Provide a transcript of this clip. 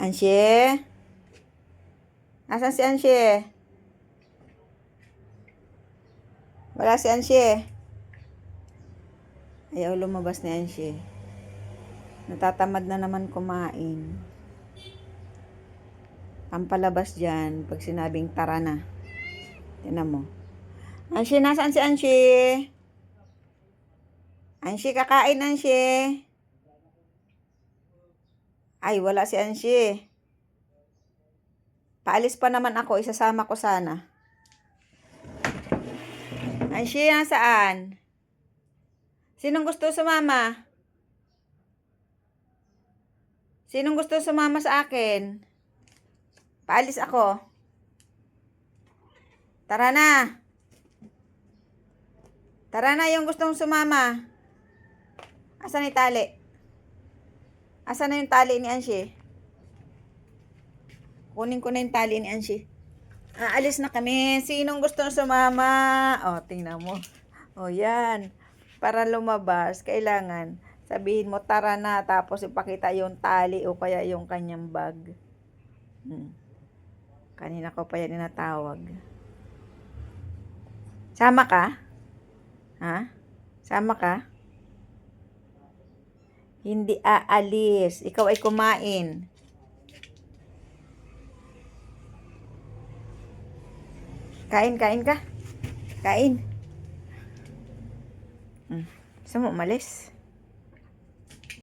Anshe? Nasaan si Anshe? Wala si Anshe. Ayaw lumabas ni Anshe. Natatamad na naman kumain. Ang palabas dyan pag sinabing tara na. Tingnan mo. Anshe, nasaan si Anshe? Anshe, kakain Anshe. Ay, wala si Anshe. Paalis pa naman ako, isasama ko sana. Anshe, nasaan? Sinong gusto sumama? Sinong gusto sumama sa akin? Paalis ako. Tara na. Tara na yung gustong sumama. Asan yung tali? Asan na yung tali ni Anshe? Kunin ko na yung tali ni Anshe. Aalis na kami. Sinong gustong sumama? O, tingnan mo. O, yan. Para lumabas, kailangan sabihin mo, tara na. Tapos ipakita yung tali o kaya yung kanyang bag. Kanina ko pa yan inatawag. Sama ka? Ha? Sama ka? Hindi aalis. Ikaw ay kumain. Kain ka? Kain. Gusto mo umalis?